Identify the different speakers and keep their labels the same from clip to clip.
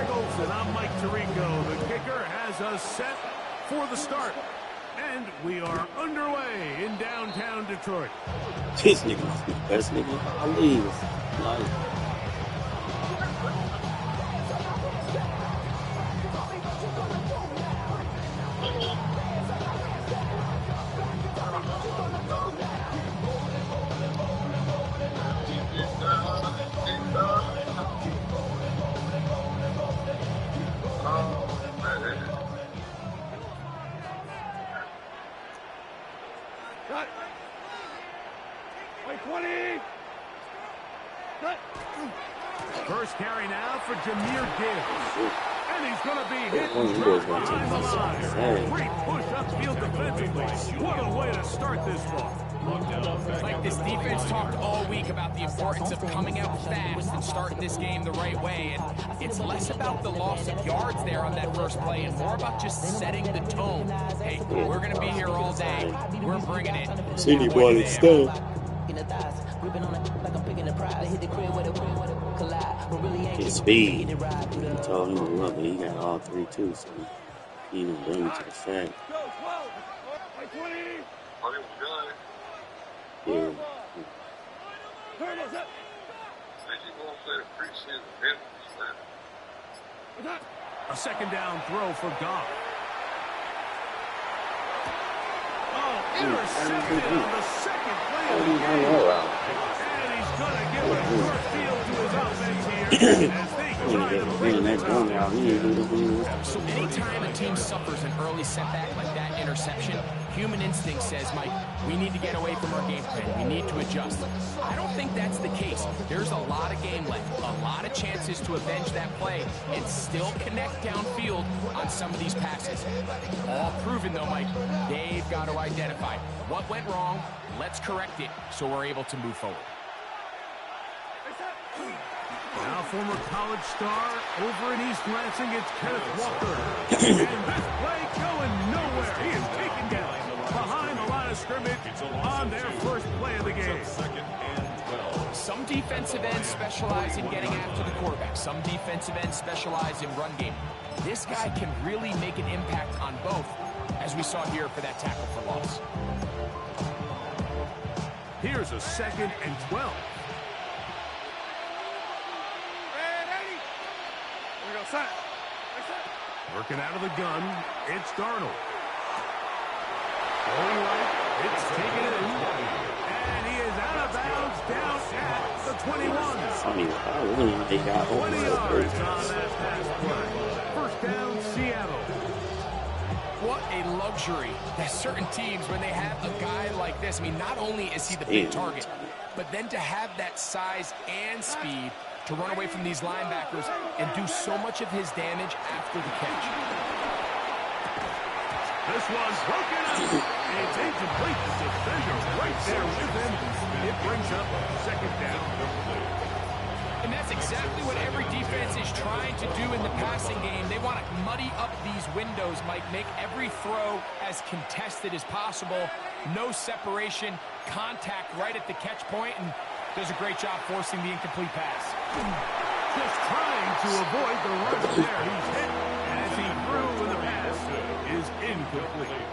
Speaker 1: Eagles, and I'm Mike Tirico. The kicker has us set for the start. And we are underway in downtown Detroit.
Speaker 2: This nigga must be the best nigga in our league. Like,
Speaker 1: First carry now for Jameer Gibbs. And he's going to be hit behind the line. Great push upfield defensively. What a way to start this ball.
Speaker 3: Like this defense talked all week about the importance of coming out fast and starting this game the right way. And it's less about the loss of yards there on that first play and more about just setting the tone. Hey, we're going to be here all day. We're bringing it.
Speaker 2: CD boy is still. His speed. He told him to run, but he got all three too, so he didn't bring him to the sack. Yeah.
Speaker 1: A second down throw for Goff. Oh, intercepted on the second play of the game. And he's going to give a short field to his offense here as they try to
Speaker 3: So anytime a team suffers an early setback like that interception, human instinct says, Mike, we need to get away from our game plan. We need to adjust. I don't think that's the case. There's a lot of game left, a lot of chances to avenge that play and still connect downfield on some of these passes. All proven, though, Mike, they've got to identify what went wrong. Let's correct it so we're able to move forward.
Speaker 1: Now former college star over in East Lansing, it's Kenneth Walker. And this play going nowhere. He is taken down behind the line of scrimmage on their first play of the game.
Speaker 3: Some defensive ends specialize in getting after the quarterback. Some defensive ends specialize in run game. This guy can really make an impact on both, as we saw here for that tackle for loss.
Speaker 1: Here's a 2nd and 12. Working out of the gun, it's Darnold. Going right, it's taken in, and he is out of bounds down at the 21. 20 yards on that pass play. First down, Seattle.
Speaker 3: What a luxury that certain teams, when they have a guy like this, I mean, not only is he the big target, but then to have that size and speed to run away from these linebackers and do so much of his damage after the catch.
Speaker 1: This one's broken up. It's incomplete. The defender right there with him. It brings up 2nd down.
Speaker 3: And that's exactly what every defense is trying to do in the passing game. They want to muddy up these windows, Mike, make every throw as contested as possible. No separation, contact right at the catch point, and does a great job forcing the incomplete pass.
Speaker 1: Just trying to avoid the rush there. He's hit as he threw and the pass is incomplete.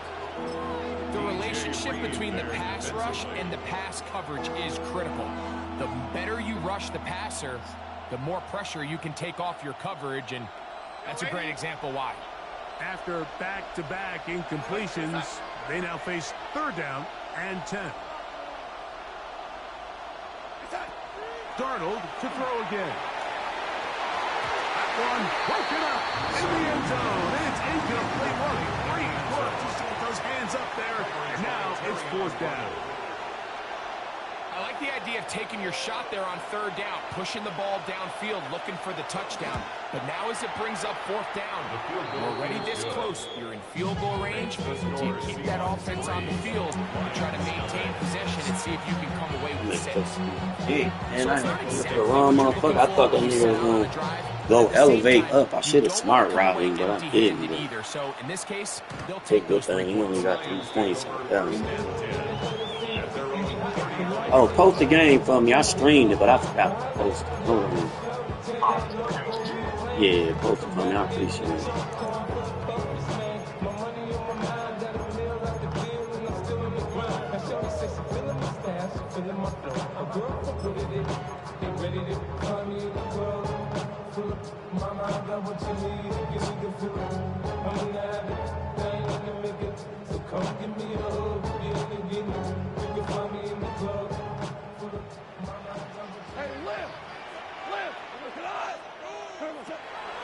Speaker 3: The relationship between the pass rush and the pass coverage is critical. The better you rush the passer, the more pressure you can take off your coverage, and that's a great example why.
Speaker 1: After back-to-back incompletions, they now face 3rd down and 10. Darnold to throw again. That one broken up in the end zone. It's incomplete. What a great work to get those hands up there. And now it's 4th down.
Speaker 3: I like the idea of taking your shot there on 3rd down, pushing the ball downfield, looking for the touchdown. But now as it brings up 4th down, you're already this close. You're in field goal range. Do you keep that offense on the field and try to maintain possession and see if you can come away with 6?
Speaker 2: Hey, and I hit the wrong motherfucker. I thought that nigga was going to go elevate up. I should have smart routing, but I didn't.
Speaker 3: Either. So in this case, they'll
Speaker 2: take good thing. He only got 3 points. Oh, post the game for me. I streamed it, but I forgot to post it. Hold on. Yeah, both of them. I appreciate it.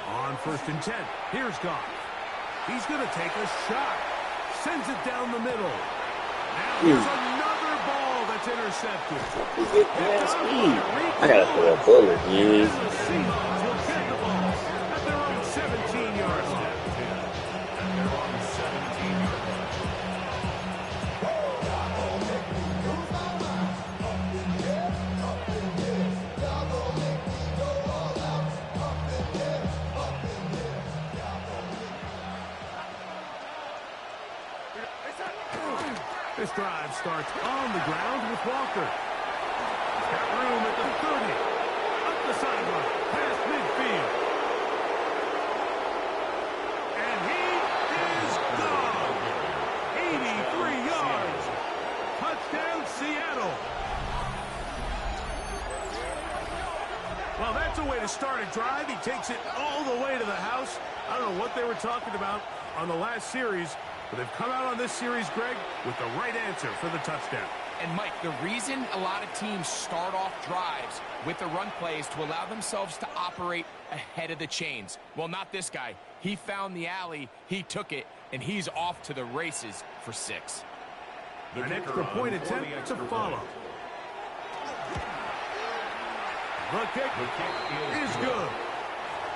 Speaker 1: On 1st and 10, here's Goff. He's going to take a shot. Sends it down the middle. Now here's another ball that's intercepted.
Speaker 2: I gotta throw a bullet, man.
Speaker 1: The Seahawks will get the ball at their own 17-yard line. This drive starts on the ground with Walker. He's got room at the 30. Up the sideline, past midfield. And he is gone. 83 yards. Touchdown, Seattle. Well, that's a way to start a drive. He takes it all the way to the house. I don't know what they were talking about on the last series, but they've come out on this series, Greg, with the right answer for the touchdown.
Speaker 3: And, Mike, the reason a lot of teams start off drives with the run plays to allow themselves to operate ahead of the chains. Well, not this guy. He found the alley, he took it, and he's off to the races for 6.
Speaker 1: An extra point attempt to follow. The kick is good.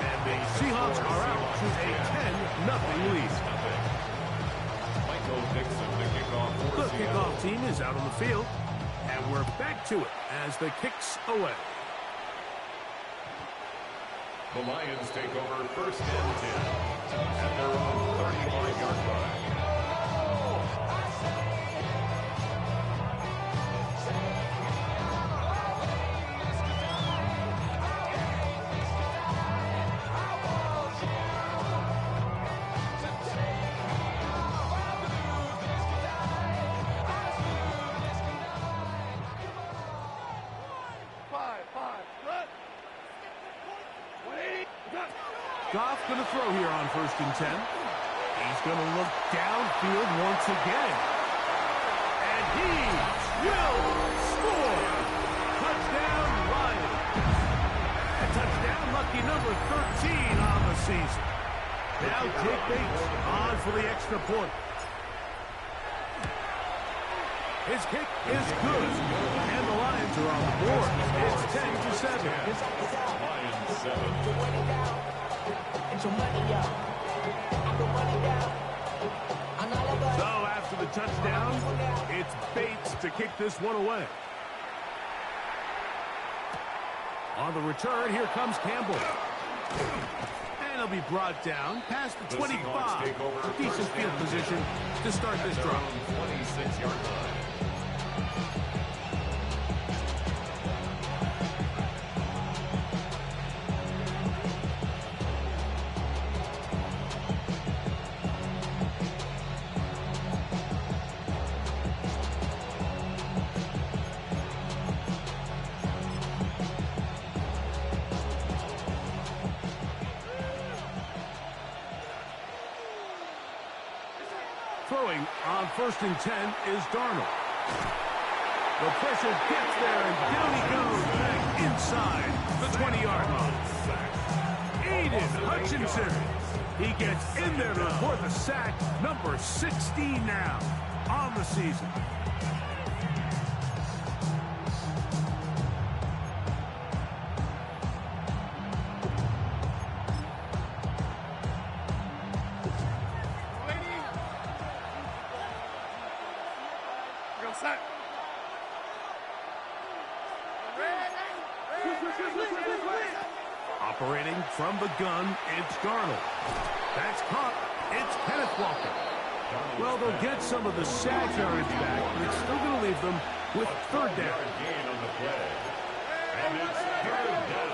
Speaker 1: And the Seahawks are out to a 10-0 lead. The kickoff team is out on the field, and we're back to it as the kick's away.
Speaker 4: The Lions take over 1st and 10 at their own 35-yard line.
Speaker 1: Goff going to throw here on 1st and 10. He's going to look downfield once again. And he will score. Touchdown, Lions. A touchdown, lucky number 13 on the season. Now Jake Bates on for the extra point. His kick is good. And the Lions are on the board. It's 10-7.
Speaker 4: Lions 7.
Speaker 1: So after the touchdown, it's Bates to kick this one away. On the return, here comes Campbell. And he'll be brought down past the 25. Decent field position to start this drive.
Speaker 4: 26-yard line.
Speaker 1: Throwing on 1st and 10 is Darnold. The pressure gets there, and down he goes back inside the 20-yard line. Aiden Hutchinson. He gets in there to report the sack, number 16 now on the season. Operating from the gun, it's Darnold. That's caught. It's Kenneth Walker. Well, they'll get some of the sack yardage back, but it's still going to leave them with 3rd down.
Speaker 4: Gain on the play. And it's 3rd down.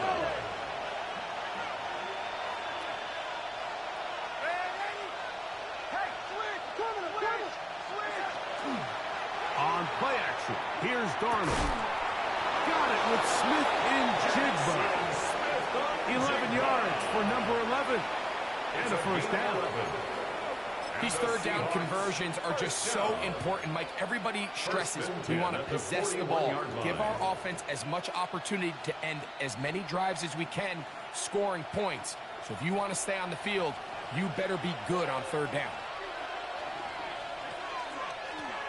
Speaker 1: Darnold. Got it with Smith and Jigba. 11 yards for number 11. And a first down.
Speaker 3: These third down conversions are just so important, Mike. Everybody stresses we want to possess the ball, give our offense as much opportunity to end as many drives as we can, scoring points. So if you want to stay on the field, you better be good on third down.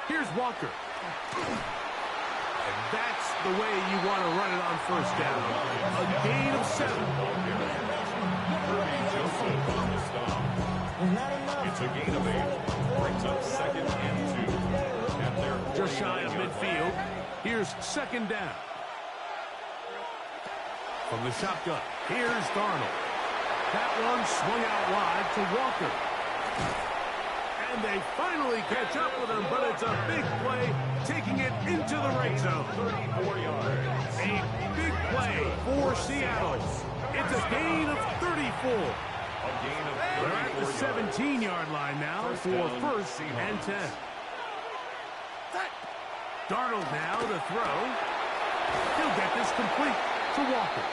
Speaker 1: Here's Walker. And that's the way you want to run it on first down. A gain of 7.
Speaker 4: It's a gain of 8. Brings up 2nd and 2. At their
Speaker 1: Just shy of midfield. Here's 2nd down. From the shotgun, here's Darnold. That one swung out wide to Walker. And they finally catch up with him, but it's a big play, taking it into the red zone.
Speaker 4: 34 yards.
Speaker 1: A big play for Seattle. It's a gain of 34. They're at the 17-yard line now for first and 10. Darnold now to throw. He'll get this complete to Walker.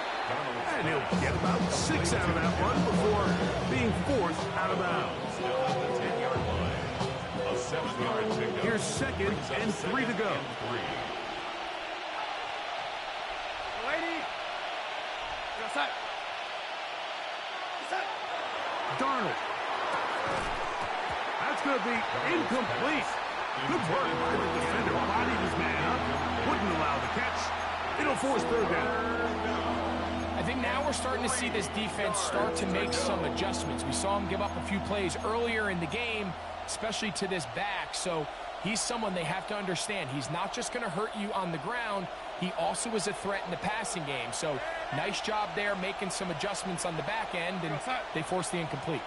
Speaker 1: And he'll get about 6 out of that one before being forced out of bounds. Here's 2nd and 3 to go. Darnold. That's going to be incomplete. Good work by the defender. Bodied his man up. Wouldn't allow the catch. It'll force third down.
Speaker 3: I think now we're starting to see this defense start to make some adjustments. We saw him give up a few plays earlier in the game, especially to this back. So he's someone they have to understand. He's not just going to hurt you on the ground. He also is a threat in the passing game. So nice job there making some adjustments on the back end, and they force the incomplete.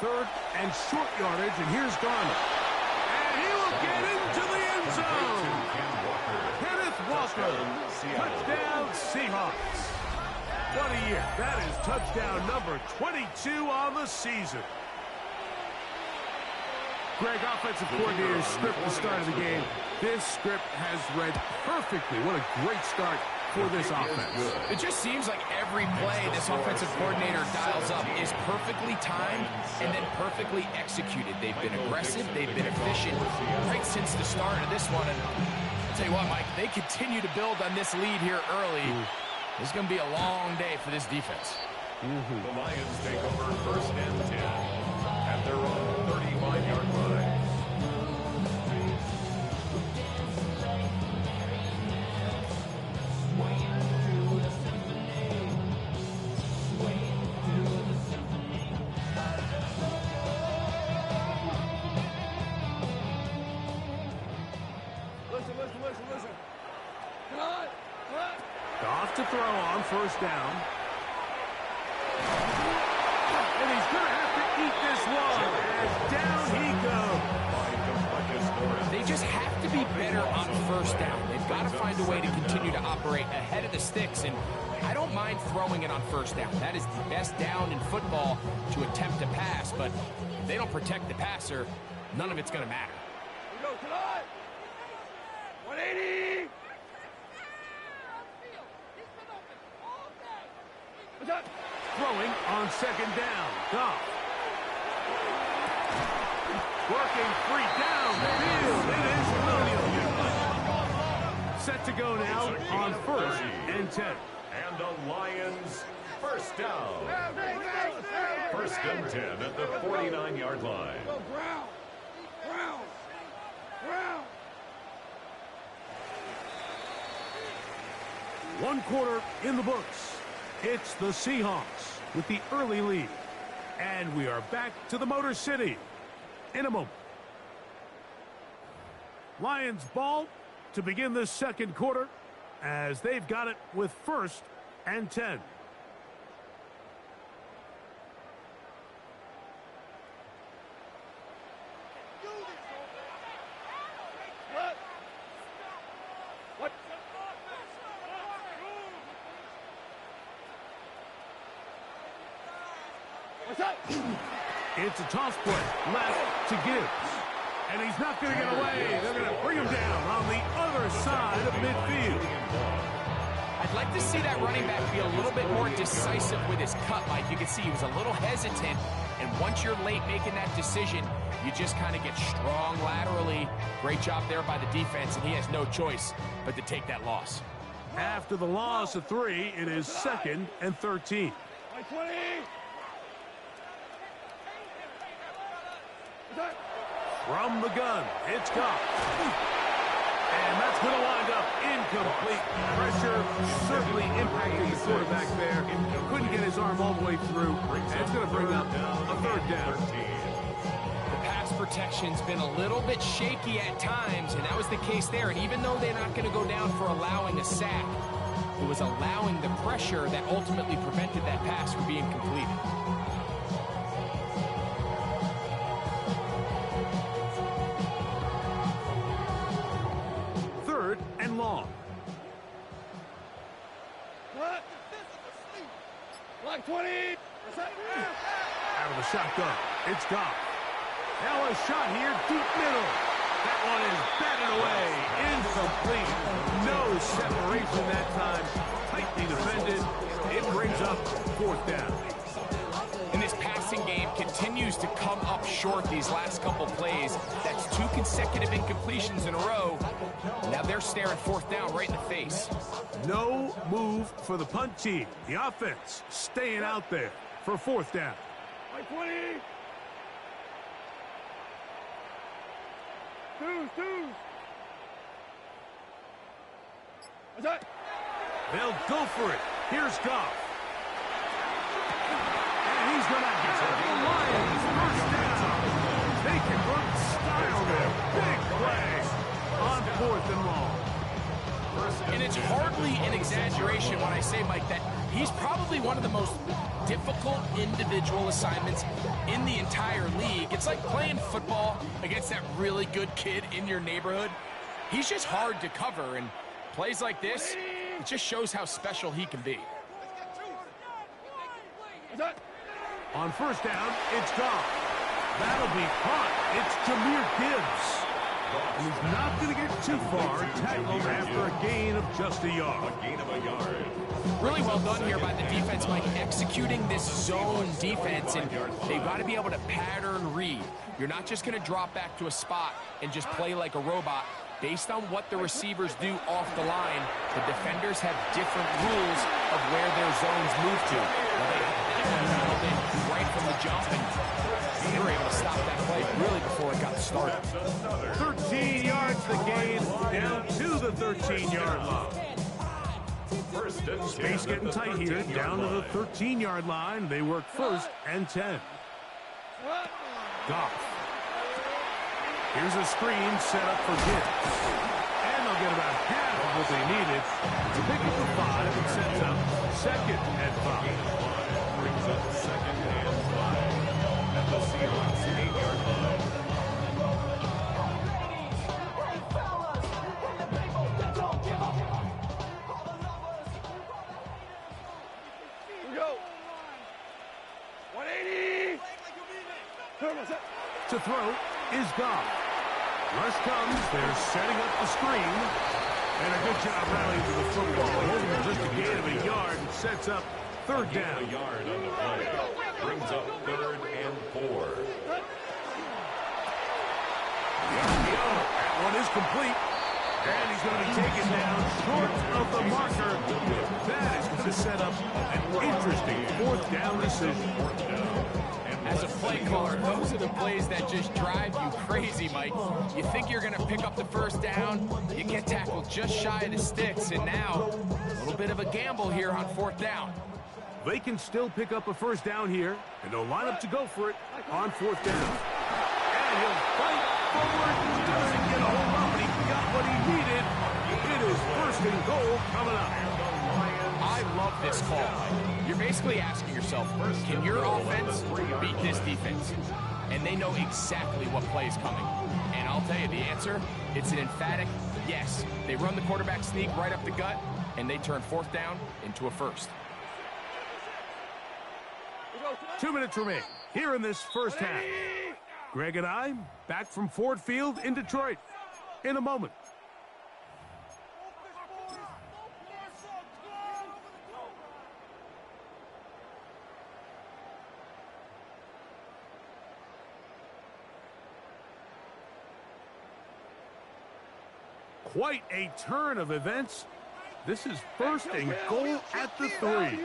Speaker 1: 3rd and short yardage, and here's Darnold. And he will get into the end zone. Kenneth Walker. Touchdown, Seahawks. What a year. That is touchdown number 22 on the season. Greg, offensive coordinator, script the start of the game. This script has read perfectly. What a great start for this offense.
Speaker 3: It just seems like every play this offensive coordinator dials up is perfectly timed and then perfectly executed. They've been aggressive. They've been efficient right since the start of this one. And I'll tell you what, Mike, they continue to build on this lead here early. This is going to be a long day for this defense.
Speaker 4: The Lions take over 1st and 10 at their own 35-yard line.
Speaker 5: Listen. Come on.
Speaker 1: Off to throw on 1st down. And he's going to have to eat this one as down he goes.
Speaker 3: They just have to be better on 1st down. They've got to find a way to continue to operate ahead of the sticks, and I don't mind throwing it on 1st down. That is the best down in football to attempt to pass, but if they don't protect the passer, none of it's going to matter.
Speaker 5: Come on. 180.
Speaker 1: Throwing on 2nd down. Goff. Working free downfield. It is Williams. Set to go now on 1st and 10.
Speaker 4: And the Lions, 1st down. 1st and 10 at the 49-yard line.
Speaker 5: Go Brown.
Speaker 1: One quarter in the books. It's the Seahawks with the early lead. And we are back to the Motor City in a moment. Lions ball to begin the 2nd quarter as they've got it with 1st and 10. It's a toss play left to Gibbs. And he's not going to get away. They're going to bring him down on the other side of midfield.
Speaker 3: I'd like to see that running back be a little bit more decisive with his cut, Mike. You can see he was a little hesitant, and once you're late making that decision, you just kind of get strong laterally. Great job there by the defense, and he has no choice but to take that loss.
Speaker 1: After the loss of 3, it is 2nd and 13. From the gun, it's Goff. And that's going to wind up incomplete. Pressure certainly impacting the quarterback there. Couldn't get his arm all the way through. And it's going to bring up a 3rd down.
Speaker 3: The pass protection's been a little bit shaky at times, and that was the case there. And even though they're not going to go down for allowing a sack, it was allowing the pressure that ultimately prevented that pass from being completed.
Speaker 1: And long.
Speaker 5: Block 20.
Speaker 1: Out of the shotgun, it's Goff. Now a shot here, deep middle. That one is batted away, incomplete. No separation that time. Tightly defended. It brings up 4th down.
Speaker 3: And this passing game continues to come up short these last couple plays. That's 2 consecutive incompletions in a row. Now they're staring 4th down right in the face.
Speaker 1: No move for the punt team. The offense staying out there for 4th down.
Speaker 5: 20. Two.
Speaker 1: They'll go for it. Here's Goff. And he's going to have the Lions 1st down. They can run style there. Big play on 4th and long.
Speaker 3: And it's hardly an exaggeration when I say, Mike, that he's probably one of the most difficult individual assignments in the entire league. It's like playing football against that really good kid in your neighborhood. He's just hard to cover, and plays like this, it just shows how special he can be.
Speaker 1: On 1st down, it's Goff. That'll be caught. It's Jahmyr Gibbs. He's not going to get too far. Tackled after a gain of just a yard.
Speaker 3: Really well done here by the defense, Mike, executing this zone defense, and they've got to be able to pattern read. You're not just going to drop back to a spot and just play like a robot. Based on what the receivers do off the line, the defenders have different rules of where their zones move to. Well, they have that one dialed in right from the jump, and they were able to stop that play really before it got started.
Speaker 1: 13 yards the gain, down to the 13-yard line. Space getting tight here, down to the 13-yard line. They work 1st and 10. Goff. Here's a screen set up for Gibbs. And they'll get about half of what they needed to pick up the 5 and sets up 2nd and 5.
Speaker 4: Brings up 2nd and 5 at the Seahawks 8-yard line.
Speaker 5: Here we go. 180.
Speaker 1: To throw is Goff. Rush comes. They're setting up the screen. And a good job rallying to the football. Holding him just a gain of a yard and sets up 3rd down.
Speaker 4: A yard on the play. Brings up 3rd and 4.
Speaker 1: That one is complete. And he's going to be taken down short of the marker. That is going to set up an interesting 4th down decision.
Speaker 3: As a play caller, those are the plays that just drive you crazy, Mike. You think you're going to pick up the 1st down, you get tackled just shy of the sticks, and now a little bit of a gamble here on 4th down.
Speaker 1: They can still pick up a 1st down here, and they'll line up to go for it on 4th down. And he'll fight forward. Doesn't get a whole lot, but he got what he needed. It is 1st and goal coming up.
Speaker 3: I love this call. You're basically asking yourself, can your offense beat this defense? And they know exactly what play is coming. And I'll tell you the answer, it's an emphatic yes. They run the quarterback sneak right up the gut, and they turn 4th down into a 1st.
Speaker 1: 2 minutes remain here in this 1st half. Greg and I, back from Ford Field in Detroit in a moment. Quite a turn of events. This is first and goal at the 3.
Speaker 5: 180.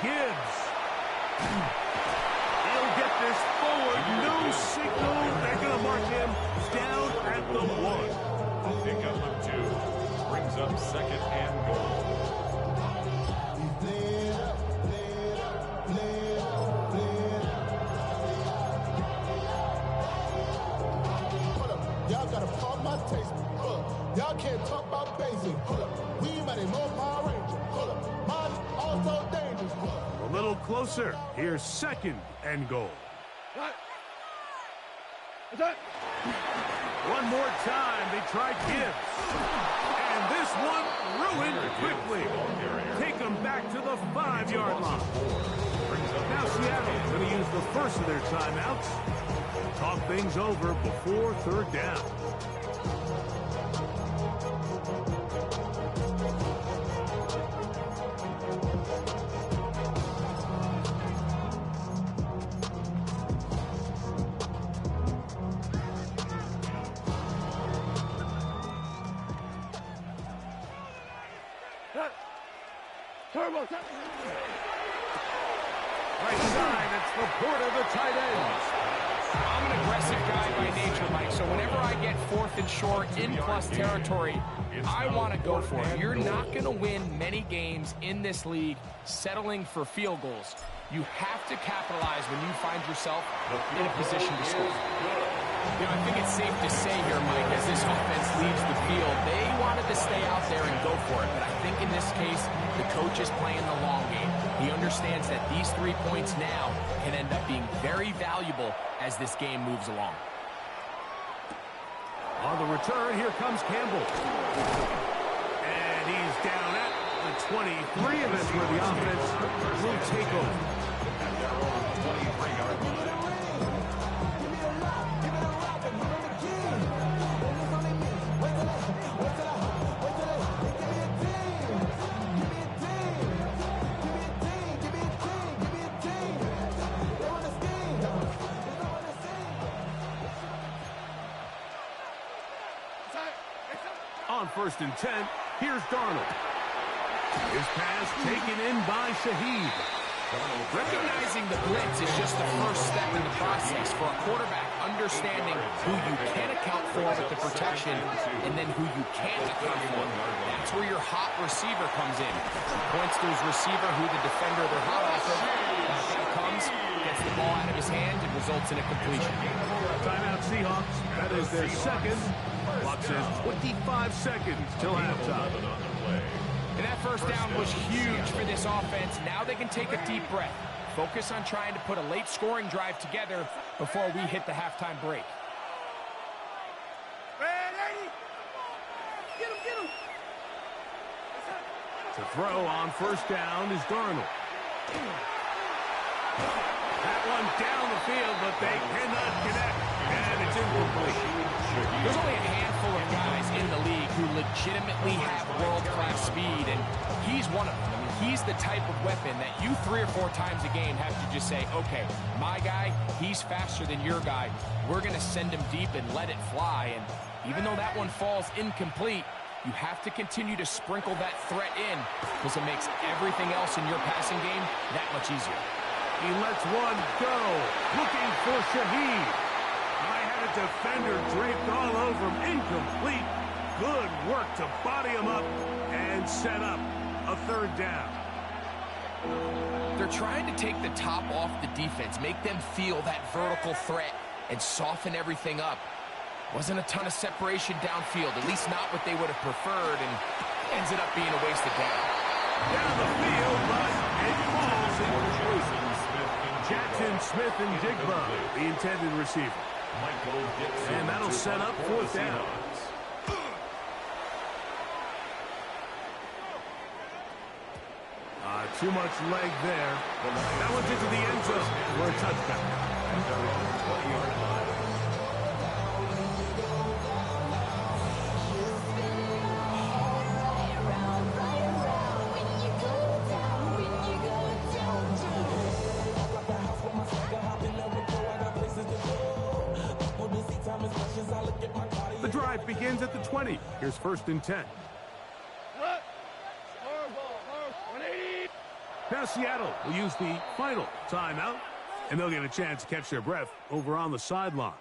Speaker 1: Gibbs. He'll get this forward. No signal. They're going to mark him down at the 1.
Speaker 4: Pickup of 2 brings up second and goal.
Speaker 6: Y'all gotta pump my taste. Y'all can't talk about basic. We might as well Power Ranger. Mine also dangerous.
Speaker 1: A little closer. Here's second and goal. One more time. They try Gibbs. And this one ruined quickly. Take them back to the 5-yard line. Now Seattle's going to use the first of their timeouts. Talk things over before third down.
Speaker 5: Turbo.
Speaker 1: Right side, it's Laporta, the tight end.
Speaker 3: I'm an aggressive guy by nature, Mike, so whenever I get 4th and short in plus territory, I want to go for it. You're not going to win many games in this league settling for field goals. You have to capitalize when you find yourself in a position to score. You know, I think it's safe to say here, Mike, as this offense leaves the field, they wanted to stay out there and go for it. But I think in this case, the coach is playing the long game. He understands that these 3 points now can end up being very valuable as this game moves along.
Speaker 1: On the return, here comes Campbell. And he's down at the 23, and that's where the offense will take over. On 1st and 10, here's Darnold. His pass taken in by Shaheed.
Speaker 3: Recognizing the blitz is just the first step in the process for a quarterback, understanding who you can account for with the protection and then who you can't account for. That's where your hot receiver comes in. Points to his receiver who the defender they're hot off of. Back comes, gets the ball out of his hand, and results in a completion.
Speaker 1: Timeout Seahawks. That is their second. Clock says 25 seconds till halftime.
Speaker 3: And that first down was huge for this offense. Now they can take a deep breath. Focus on trying to put a late scoring drive together before we hit the halftime break.
Speaker 1: To throw on 1st down is Darnold. That one down the field, but they cannot connect. And it's incomplete.
Speaker 3: There's only a handful of guys in the league who legitimately have world-class speed, and he's one of them. I mean, he's the type of weapon that you 3 or 4 times a game have to just say, okay, my guy, he's faster than your guy. We're going to send him deep and let it fly. And even though that one falls incomplete, you have to continue to sprinkle that threat in because it makes everything else in your passing game that much easier.
Speaker 1: He lets one go, looking for Shaheed. I had a defender draped all over him, incomplete. Good work to body him up and set up a 3rd down.
Speaker 3: They're trying to take the top off the defense, make them feel that vertical threat, and soften everything up. Wasn't a ton of separation downfield, at least not what they would have preferred, and ends up being a wasted down.
Speaker 1: Down the field, but it falls incomplete. Jackson, Smith, and Digba, the intended receiver. And that'll set up 4th down. too much leg there. That one's into the end zone for a touchdown.
Speaker 4: And they're on the 20-yard line.
Speaker 1: The drive begins at the 20. Here's 1st and 10. Now Seattle will use the final timeout, and they'll get a chance to catch their breath over on the sideline.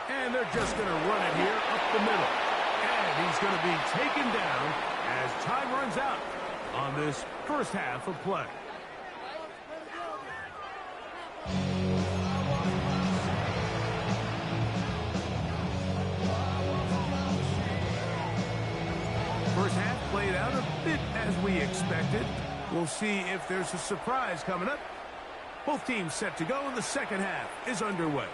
Speaker 1: And they're just going to run it here up the middle. And he's going to be taken down as time runs out on this first half of play. First half played out a bit as we expected. We'll see if there's a surprise coming up. Both teams set to go, and the second half is underway.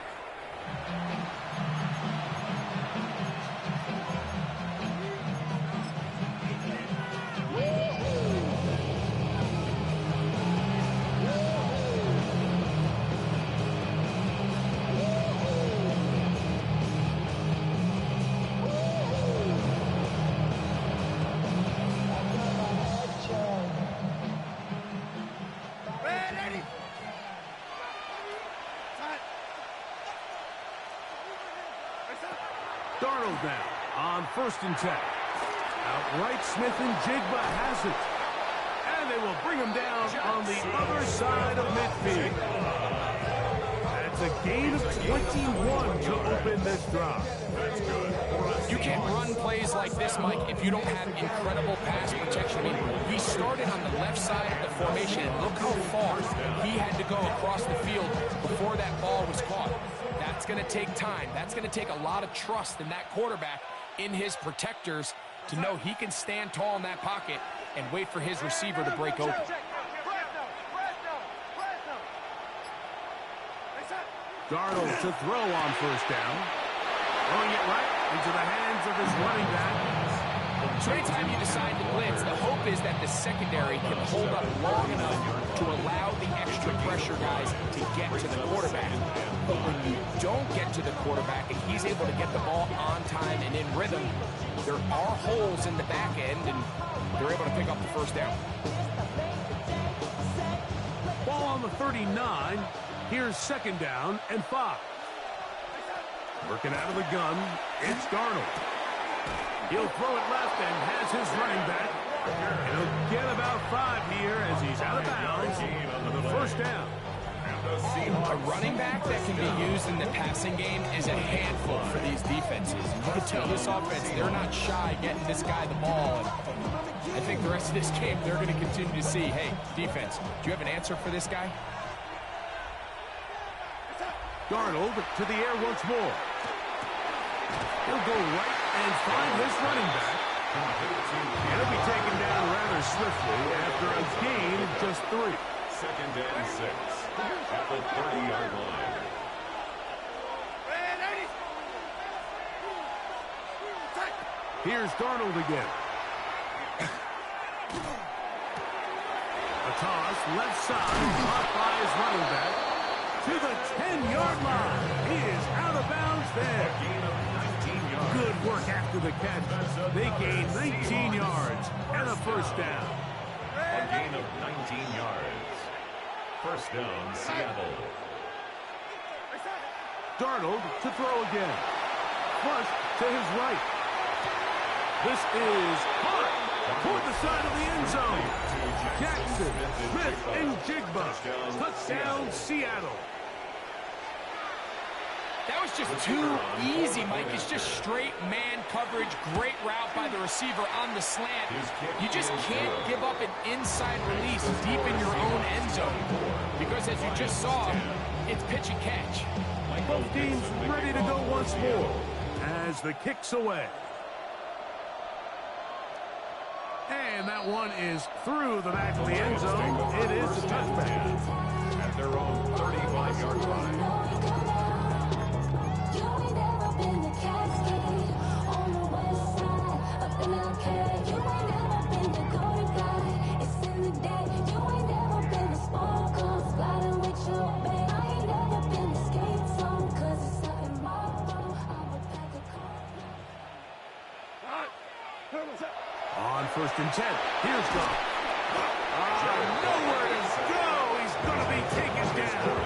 Speaker 1: Darnold now on 1st and 10. Outright, Smith and Jigba has it. And they will bring him down on the other side of midfield. That's a gain of 21 to open this drive.
Speaker 4: That's good.
Speaker 3: You can't run plays like this, Mike, if you don't have incredible pass protection. I mean, he started on the left side of the formation, and look how far he had to go across the field before that ball was caught. That's going to take time. That's going to take a lot of trust in that quarterback, in his protectors, to know he can stand tall in that pocket and wait for his receiver to break open.
Speaker 1: Darnold to throw on 1st down. Throwing it right into the hands of his running back.
Speaker 3: So anytime you decide to blitz, the hope is that the secondary can hold up long enough to allow the extra pressure guys to get to the quarterback. But when you don't get to the quarterback and he's able to get the ball on time and in rhythm, there are holes in the back end, and they're able to pick up the 1st down.
Speaker 1: Ball on the 39. Here's 2nd down and 5. Working out of the gun, it's Darnold. He'll throw it left and has his running back. And he'll get about 5 here as he's out of bounds for the 1st down.
Speaker 3: A running back that can be used in the passing game is a handful for these defenses. You can tell this offense, they're not shy getting this guy the ball. And I think the rest of this game, they're going to continue to see, hey, defense, do you have an answer for this guy?
Speaker 1: Darnold to the air once more. He'll go right and find his running back. And he'll be taken down rather swiftly after a gain of just 3.
Speaker 4: 2nd and 6 at the 30-yard line.
Speaker 1: Here's Darnold again. A toss, left side, caught by his running back. To the 10-yard line. He is out of bounds there.
Speaker 4: Gain of 19 yards.
Speaker 1: Good work after the catch. They gain 19 yards and a 1st down.
Speaker 4: A gain of 19 yards. 1st down, Seattle.
Speaker 1: Darnold to throw again. Flush to his right. This is caught toward the side of the end zone. Jackson, Smith, and Jigba. Touchdown, Seattle.
Speaker 3: That was just too easy, Mike. It's just straight man coverage, great route by the receiver on the slant. You just can't give up an inside release deep in your own end zone because, as you just saw, it's pitch and catch.
Speaker 1: Both teams ready to go once more as the kick's away. And that one is through the back of the end zone. It is a touchback.
Speaker 4: At their own 35-yard line.
Speaker 1: On 1st and 10, here's Goff. Nowhere to go. He's going to be taken down.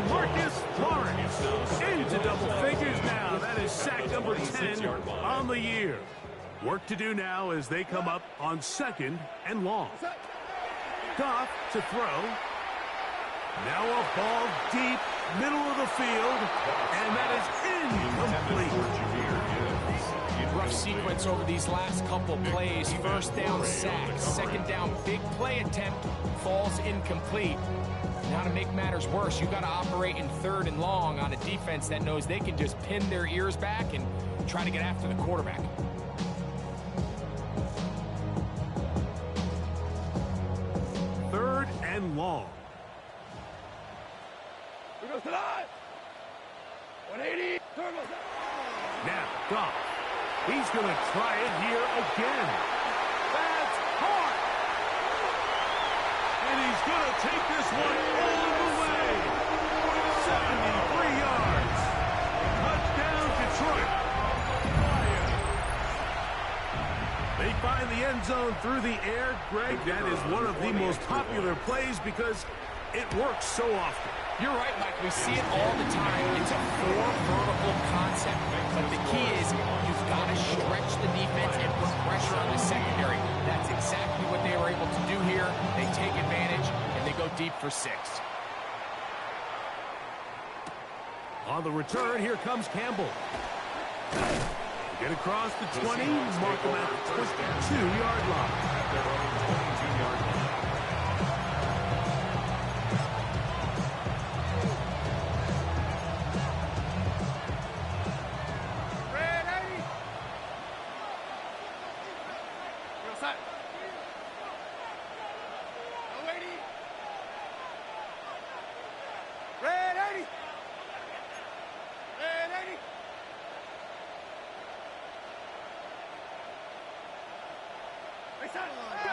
Speaker 1: Marcus Lawrence into double figures now. That is sack number 10 on the year. Work to do now as they come up on 2nd and long. Goff to throw. Now a ball deep, middle of the field, and that is incomplete.
Speaker 3: Rough sequence over these last couple plays. 1st down sack, 2nd down big play attempt, falls incomplete. Now to make matters worse, you got to operate in 3rd and long on a defense that knows they can just pin their ears back and try to get after the quarterback.
Speaker 1: Third and long.
Speaker 5: Here goes the line. 180.
Speaker 1: Now, Goff. He's going to try it here again. That's hard. And he's going to take this one all the way. 73 yards. Touchdown, Detroit. They find the end zone through the air. Greg, that is one of the most popular plays because it works so often.
Speaker 3: You're right, Mike. We see it all the time. It's a 4 vertical concept. But the key is you've got to stretch the defense and put pressure on the secondary. That's exactly what they were able to do here. They take advantage, and they go deep for 6.
Speaker 1: On the return, here comes Campbell. Get across the 20, mark them at the 22-yard line.
Speaker 4: At their own 22-yard line.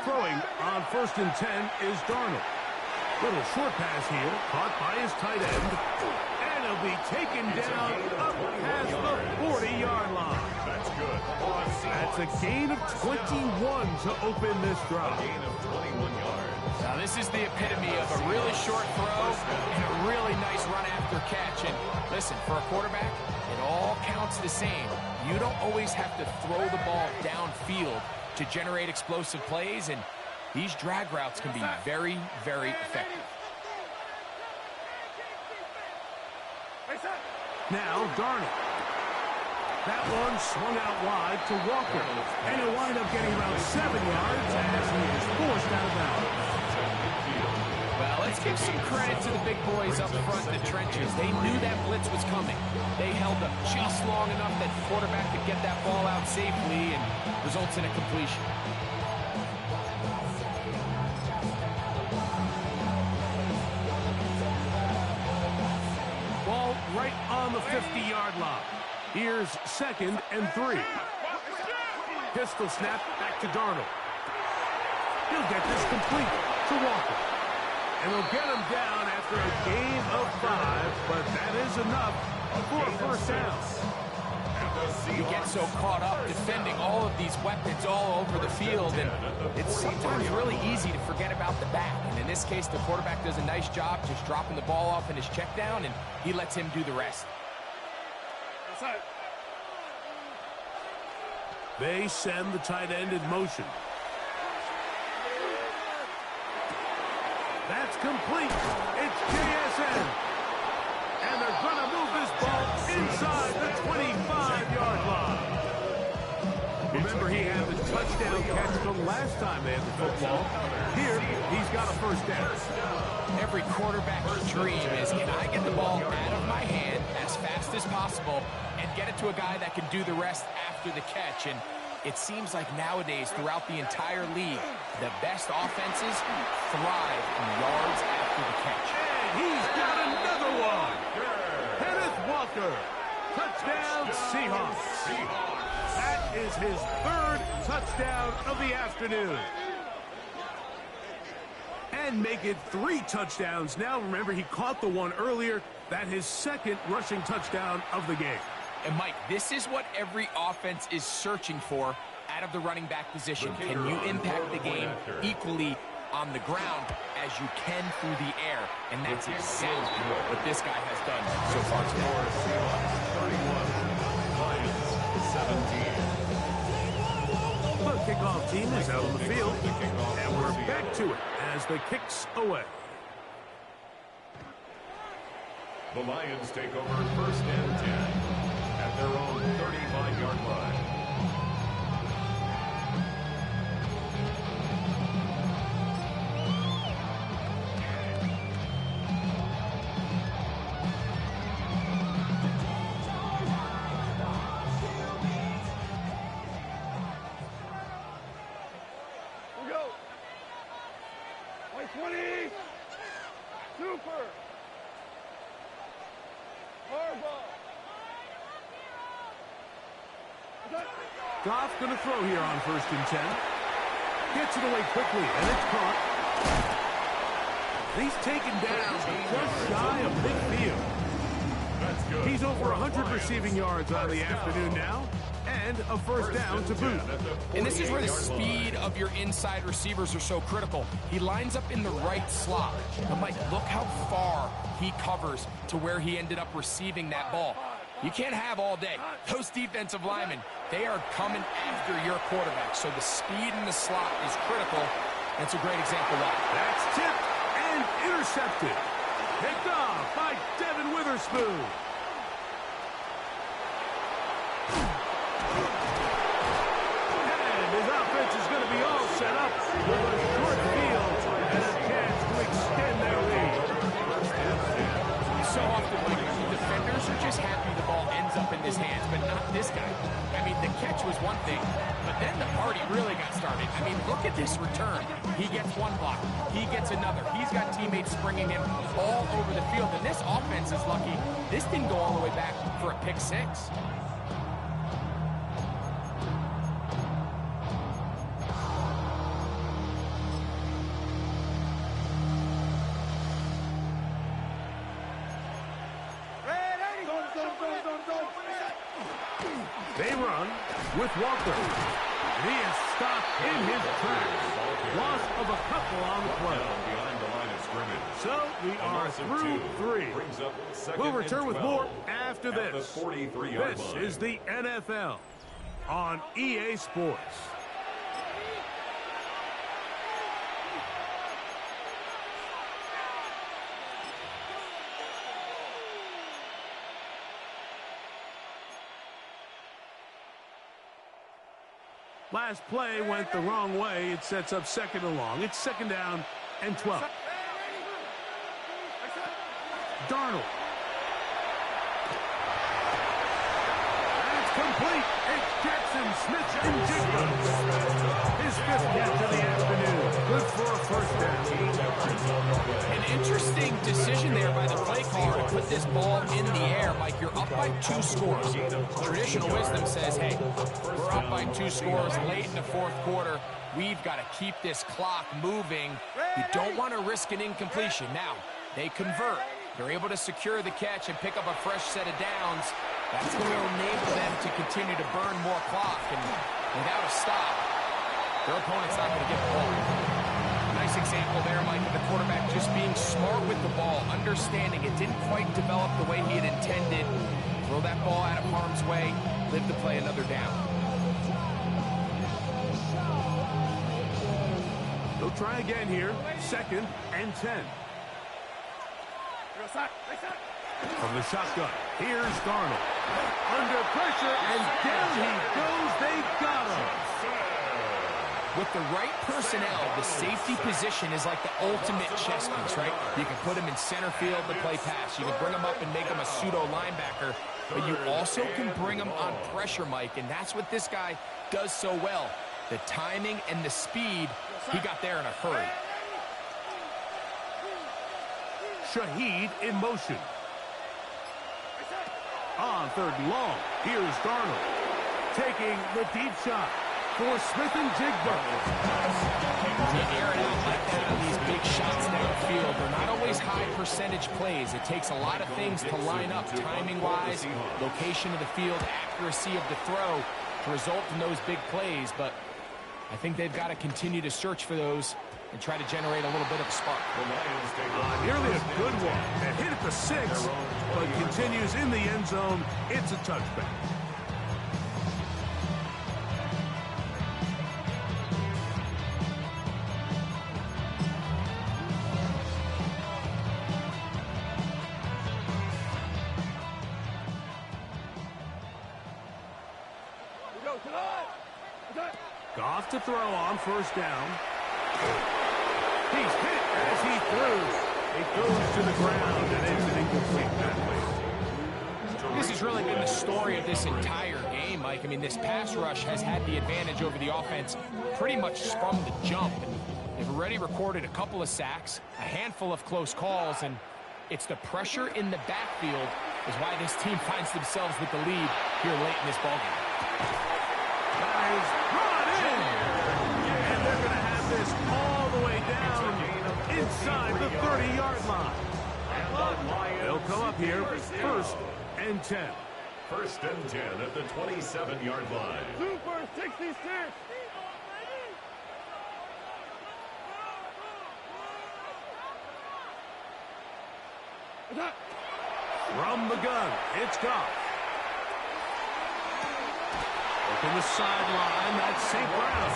Speaker 1: Throwing on 1st and 10 is Darnold. Little short pass here, caught by his tight end. And he'll be taken down up past the 40-yard line.
Speaker 4: That's good.
Speaker 1: That's a gain of 21 to open this drive.
Speaker 4: Gain of 21 yards.
Speaker 3: Now, this is the epitome of a really short throw and a really nice run after catch. And listen, for a quarterback, it all counts the same. You don't always have to throw the ball downfield to generate explosive plays, and these drag routes can be very, very effective.
Speaker 1: Now, Darnold. That one swung out wide to Walker, and he'll wind up getting around 7 yards as he is forced out of bounds.
Speaker 3: Well, let's give some credit to the big boys up front in the trenches. They knew that blitz was coming. They held up just long enough that the quarterback could get that ball out safely and results in a completion.
Speaker 1: Ball right on the 50-yard line. Here's 2nd and 3. Pistol snap back to Darnold. He'll get this complete to Walker. And he'll get him down after a gain of 5, but that is enough for a first down.
Speaker 3: You get so caught up defending all of these weapons all over the field, and it's sometimes really easy to forget about the back. And in this case, the quarterback does a nice job just dropping the ball off in his check down, and he lets him do the rest.
Speaker 1: They send the tight end in motion. That's complete. It's JSN. And they're going to move this ball inside the 25-yard line. Remember, he had the touchdown catch the last time they had the football. Here, he's got a first down.
Speaker 3: Every quarterback's dream is, can I get the ball out of my hand as fast as possible and get it to a guy that can do the rest after the catch? And it seems like nowadays, throughout the entire league, the best offenses thrive in yards after after the catch.
Speaker 1: And he's got another one. Kenneth Walker. Touchdown, Seahawks. That is his third touchdown of the afternoon. And make it 3 touchdowns now. Remember, he caught the one earlier. That his second rushing touchdown of the game.
Speaker 3: And, Mike, this is what every offense is searching for out of the running back position. Can you impact the game equally on the ground as you can through the air? And that's exactly what this guy has done so far today.
Speaker 1: 31, Lions 17. The kickoff team is out on the field, and we're back to it as the kicks away.
Speaker 4: The Lions take over 1st and 10 at their own 35-yard line.
Speaker 5: We go. White 20. Super.
Speaker 1: Goff going to throw here on 1st and 10. Gets it away quickly, and it's caught. He's taken down just shy of midfield.
Speaker 4: That's good.
Speaker 1: He's over 100 receiving yards on the afternoon now, and a first down to boot.
Speaker 3: And this is where the speed of your inside receivers are so critical. He lines up in the right slot. But, Mike, look how far he covers to where he ended up receiving that ball. You can't have all day. Those defensive linemen, they are coming after your quarterback. So the speed in the slot is critical. That's a great example why.
Speaker 1: That's tipped and intercepted. Picked off by Devin Witherspoon. And his offense is going to be all set up with a short field and a chance to extend their lead.
Speaker 3: So often, like, defenders are just happy the ball ends up in his hands, but not this guy. I mean, the catch was one thing, but then the party really got started. I mean, look at this return. He gets one block. He gets another. He's got teammates springing him all over the field, and this offense is lucky. This didn't go all the way back for a pick 6.
Speaker 1: They run with Walker. He is stopped in his tracks. Loss of a couple on the play.
Speaker 4: Behind the line of scrimmage.
Speaker 1: So we are through 3.
Speaker 4: Brings up 2nd
Speaker 1: We'll return with
Speaker 4: and 12
Speaker 1: more after
Speaker 4: at the
Speaker 1: this.
Speaker 4: 43-yard
Speaker 1: This
Speaker 4: line.
Speaker 1: is the NFL on EA Sports. Last play went the wrong way. It sets up 2nd and long. It's 2nd down and 12. Darnold. That's complete. It's Jackson Smith and Jigba. His 5th catch of the afternoon. Good for a first down.
Speaker 3: An interesting decision there by the play caller to put this ball in the air. Mike, you're up by 2 scores. Traditional wisdom says, hey, we're up by 2 scores late in the 4th quarter. We've got to keep this clock moving. You don't want to risk an incompletion. Now, they convert. They're able to secure the catch and pick up a fresh set of downs. That's going to enable them to continue to burn more clock. And without a stop, their opponent's not going to get the ball. Nice example there, Mike, of the quarterback just being smart with the ball, understanding it didn't quite develop the way he had intended. Throw that ball out of harm's way, live to play another down.
Speaker 1: They'll try again here. 2nd and 10. From the shotgun, here's Darnold. Under pressure, and down he goes. They got him.
Speaker 3: With the right personnel, the safety position is like the ultimate chess piece, right? You can put him in center field to play pass. You can bring him up and make him a pseudo linebacker, but you also can bring him on pressure, Mike, and that's what this guy does so well. The timing and the speed, he got there in a hurry.
Speaker 1: Shaheed in motion. On third and long, here's Darnold taking the deep shot for Smith and Jigba.
Speaker 3: To air it out like that on these big shots downfield, they're not always high percentage plays. It takes a lot of things to line up timing-wise, location of the field, accuracy of the throw to result in those big plays. But I think they've got to continue to search for those and try to generate a little bit of a spark.
Speaker 1: Nearly a good one. That hit at the 6, but continues in the end zone. It's a touchback. Goff to throw on first down. He's hit as he throws. It goes to the ground and it's an incomplete pass.
Speaker 3: This has really been the story of this entire game, Mike. I mean, this pass rush has had the advantage over the offense pretty much from the jump. And they've already recorded a couple of sacks, a handful of close calls, and it's the pressure in the backfield is why this team finds themselves with the lead here late in this ballgame.
Speaker 1: That is brought in. And they're going to have this all the way down inside the 30-yard line. They'll come up here first and 10.
Speaker 4: First and 10 at the 27-yard line.
Speaker 5: Super 66.
Speaker 1: From the gun, it's Goff. From the sideline, that's St. Brown.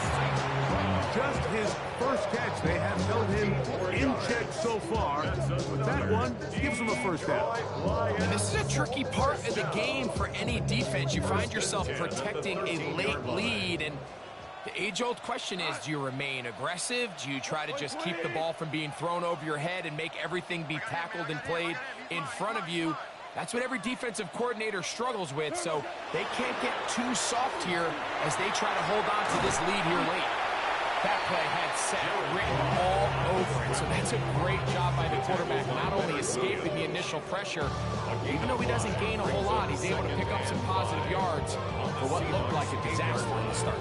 Speaker 1: Just his first catch. They have held him in check so far. But that one gives him a first down.
Speaker 3: And this is a tricky part of the game for any defense. You find yourself protecting a late lead, and the age-old question is, do you remain aggressive? Do you try to just keep the ball from being thrown over your head and make everything be tackled and played in front of you? That's what every defensive coordinator struggles with, so they can't get too soft here as they try to hold on to this lead here late. That play had set written all over it, so that's a great job by the quarterback, not only escaping the initial pressure, even though he doesn't gain a whole lot, he's able to pick up some positive yards for what looked like a disaster in the start.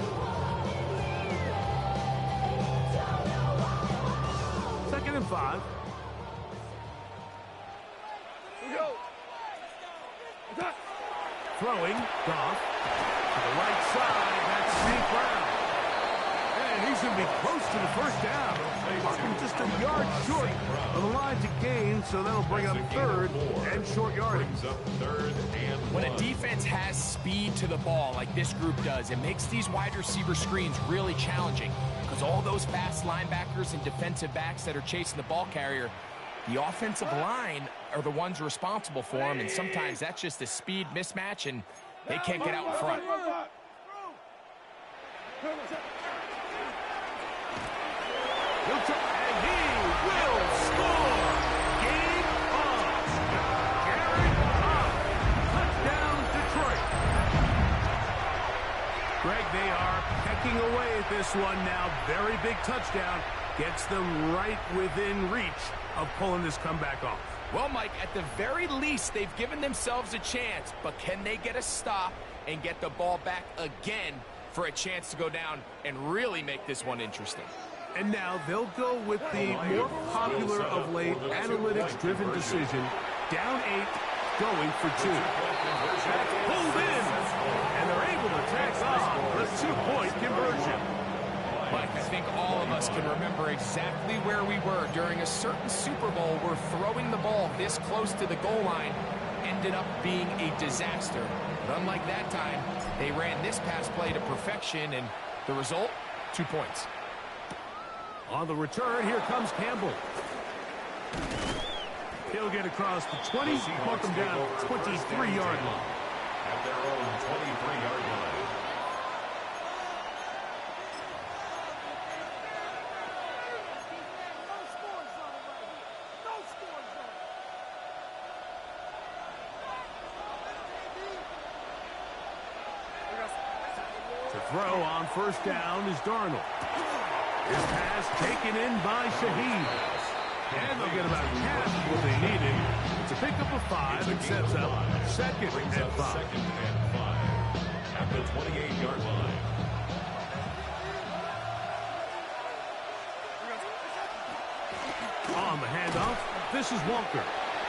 Speaker 1: Second and 5. Throwing, Goff to the right side, that's St. Brown. And he's going to be close to the first down. Walking just a yard short of the line to gain, so that'll bring up third and short yardage.
Speaker 3: When a defense has speed to the ball like this group does, it makes these wide receiver screens really challenging because all those fast linebackers and defensive backs that are chasing the ball carrier, the offensive line are the ones responsible for them, and sometimes that's just a speed mismatch, and they can't get out in front.
Speaker 1: And he will score! Game on! Garrett Cobb! Touchdown, Detroit! Greg, they are pecking away at this one now. Very big touchdown. Gets them right within reach of pulling this comeback off.
Speaker 3: Well, Mike, at the very least, they've given themselves a chance, but can they get a stop and get the ball back again for a chance to go down and really make this one interesting?
Speaker 1: And now they'll go with the more popular of late analytics-driven decision. Down 8, going for 2. That's pulled in, and they're able to tack on the 2-point conversion.
Speaker 3: Mike, I think all of us can remember exactly where we were during a certain Super Bowl where throwing the ball this close to the goal line ended up being a disaster. But unlike that time, they ran this pass play to perfection, and the result, 2 points.
Speaker 1: On the return, here comes Campbell. He'll get across the 20, mark him down 23-yard line.
Speaker 4: At their own 23-yard line.
Speaker 1: To throw on first down is Darnold. His pass taken in by Shaheed. And they'll get about half of what they needed. It's a pickup of 5 and sets up second and 5.
Speaker 4: Second and 5 at the 28-yard line.
Speaker 1: On the handoff, this is Walker.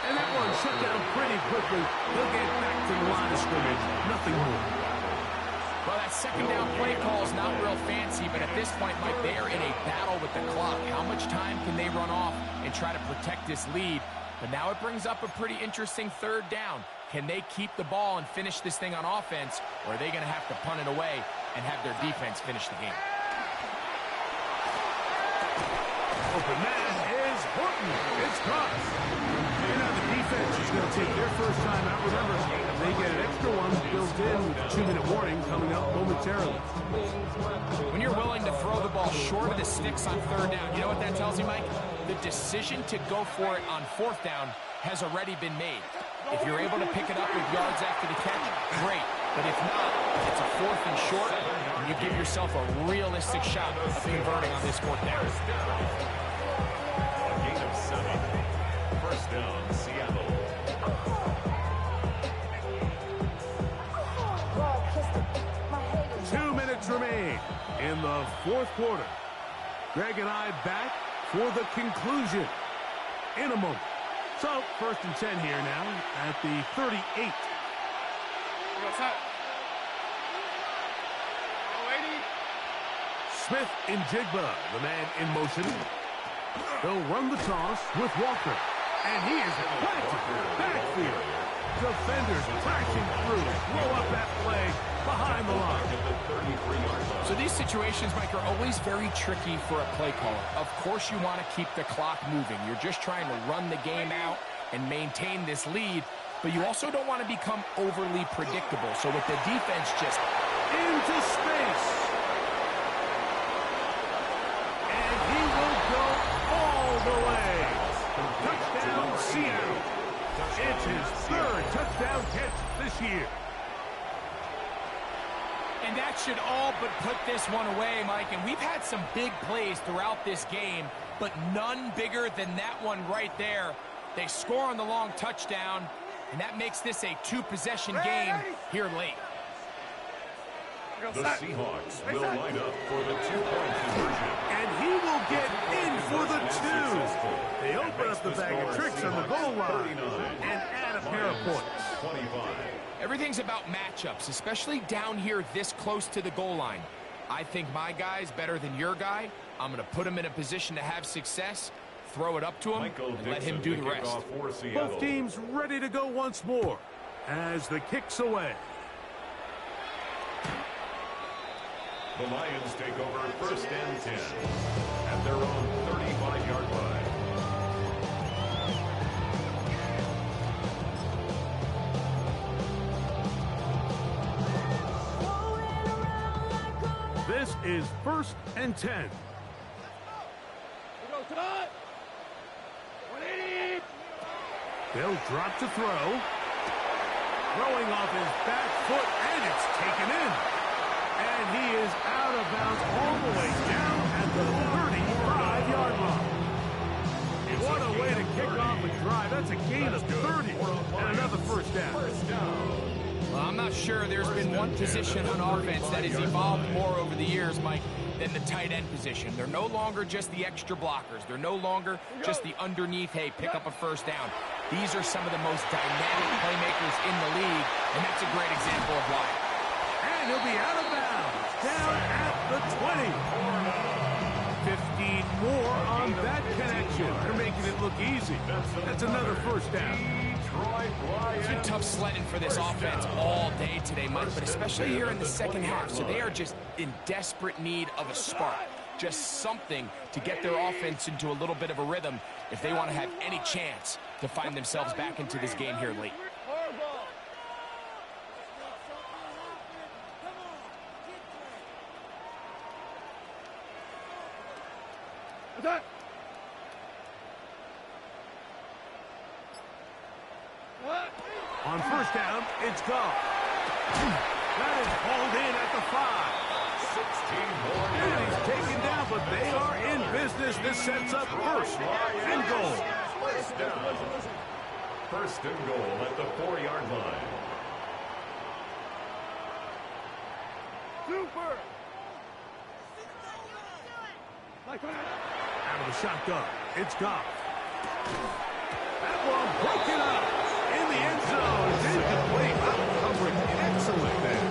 Speaker 1: And that one shut down pretty quickly. He'll get back to the line of scrimmage. Nothing more.
Speaker 3: Well, that second down play call is not real fancy, but at this point, Mike, they are in a battle with the clock. How much time can they run off and try to protect this lead? But now it brings up a pretty interesting third down. Can they keep the ball and finish this thing on offense, or are they going to have to punt it away and have their defense finish the game?
Speaker 1: Open man is Horton. It's caught. And now the defense is going to take their first time out. Remember, they get an extra one built in with a 2-minute warning coming up momentarily.
Speaker 3: When you're willing to throw the ball short of the sticks on third down, you know what that tells you, Mike? The decision to go for it on fourth down has already been made. If you're able to pick it up with yards after the catch, great. But if not, it's a fourth and short, and you give yourself a realistic shot of converting on this fourth down.
Speaker 4: A gain of 7. First down, Seattle.
Speaker 1: Two minutes remain in the fourth quarter. Greg and I back for the conclusion in a moment. So, first and 10 here now at the 38. Smith in Jigba, the man in motion. They'll run the toss with Walker. And he is planted backfield. Defenders crashing through. Blow up that play behind the line.
Speaker 3: So these situations, Mike, are always very tricky for a play caller. Of course you want to keep the clock moving. You're just trying to run the game out and maintain this lead, but you also don't want to become overly predictable. So with the defense just
Speaker 1: into space. And he will go all the way. Touchdown, Seattle. It's his third touchdown catch this year.
Speaker 3: And that should all but put this one away, Mike. And we've had some big plays throughout this game, but none bigger than that one right there. They score on the long touchdown, and that makes this a two-possession game here late.
Speaker 4: The Seahawks will line up for the two-point conversion.
Speaker 1: And he will get in for the two. They open up the bag of tricks on the goal line and add a pair of points.
Speaker 4: 25.
Speaker 3: Everything's about matchups, especially down here this close to the goal line. I think my guy's better than your guy. I'm going to put him in a position to have success, throw it up to him, and let him do the rest.
Speaker 1: Both teams ready to go once more as the kick's away.
Speaker 4: The Lions take over first and 10 at their own 35-yard line.
Speaker 1: This is first and 10. They'll drop to throw. Throwing off his back foot, and it's taken in. And he is out of bounds all the way down at the 35-yard line. What a way to kick off a drive. That's a gain of 30 and another first down.
Speaker 3: Well, I'm not sure there's been one position on offense that has evolved more over the years, Mike, than the tight end position. They're no longer just the extra blockers. They're no longer just the underneath, hey, pick up a first down. These are some of the most dynamic playmakers in the league, and that's a great example of why.
Speaker 1: And he'll be out of bounds, down at the 20. 15 more on that connection. They're making it look easy. That's another first down.
Speaker 3: It's been tough sledding for this offense all day today, Mike, but especially here in the second half. So they are just in desperate need of a spark, just something to get their offense into a little bit of a rhythm if they want to have any chance to find themselves back into this game here late.
Speaker 1: On first down, it's gone. That is hauled in at the 5.
Speaker 4: 16 more.
Speaker 1: And he's taken down, but they are in business this sets up first and goal.
Speaker 4: First down. First and goal at the 4-yard line.
Speaker 5: Super.
Speaker 1: Out of the shotgun, it's Goff. That one broken up in the end zone. Incomplete. Covering excellent there.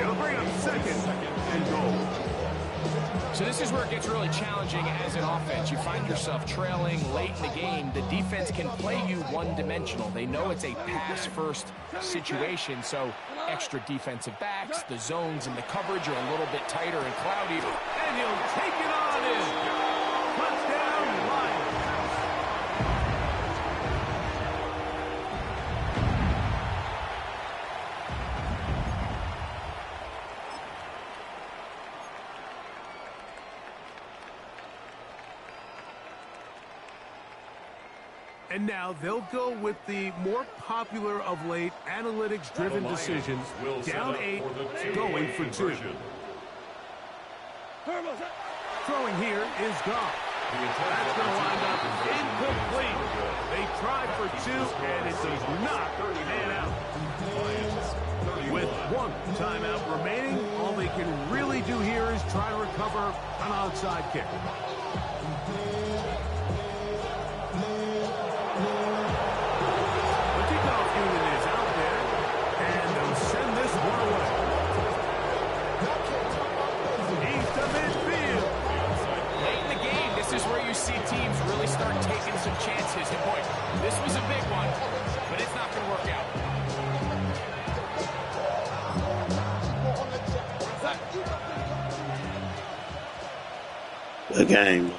Speaker 1: It'll bring up second and goal.
Speaker 3: So this is where it gets really challenging as an offense. You find yourself trailing late in the game. The defense can play you one-dimensional. They know it's a pass-first situation, so extra defensive backs, the zones and the coverage are a little bit tighter and cloudy.
Speaker 1: And he'll take it on in. Touchdown, Lions. And now they'll go with the more popular of late analytics-driven decision, down 8, going for 2. Throwing here is Goff. That's going to wind up incomplete. They tried for 2, and it does not pan out. With 1 timeout remaining, all they can really do here is try to recover an onside kick.
Speaker 3: See teams really start taking some chances. And boy, this was a big one, but it's not going to work out.
Speaker 2: Good game.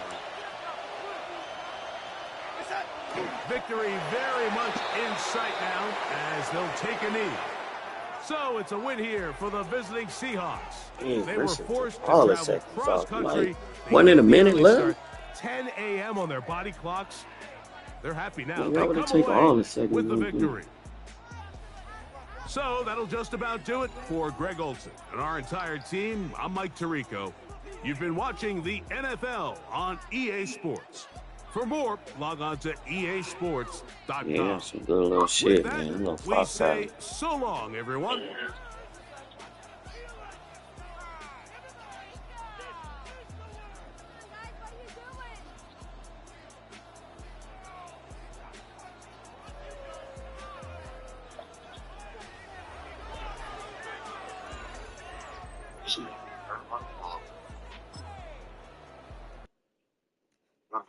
Speaker 1: Victory very much in sight now as they'll take a knee. So it's a win here for the visiting Seahawks. They were forced to travel cross-country.
Speaker 2: 1 minute left.
Speaker 1: 10 a.m. on their body clocks. They're happy now.
Speaker 2: They
Speaker 1: come
Speaker 2: take
Speaker 1: away
Speaker 2: all the
Speaker 1: with the victory. So that'll just about do it for Greg Olson and our entire team. I'm Mike Tirico. You've been watching the NFL on EA Sports. For more, log on to easports.com.
Speaker 2: Yeah, some good little shit,
Speaker 1: that,
Speaker 2: man.
Speaker 1: We say so long, everyone.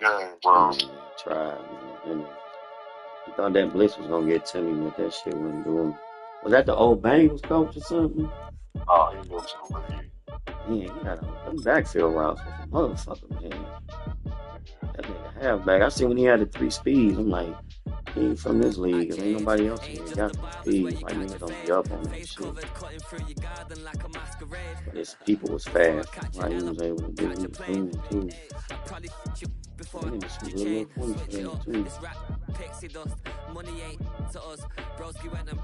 Speaker 7: Okay, bro.
Speaker 2: Tried, man. You thought that Blitz was gonna get to me, but that shit wasn't doing. Was that the old Bengals coach or something?
Speaker 7: Oh, he looks over here.
Speaker 2: Yeah, he got them backfield routes with a motherfucker, man. That nigga halfback. I see when he had the 3 speeds, I'm like, he ain't from this league. There ain't nobody else here got the speed. Like, niggas don't be up on that shit. But his people was fast. Like, he was able to do what he was doing, too. That nigga some good little points, too. Money ain't to us, broski when I'm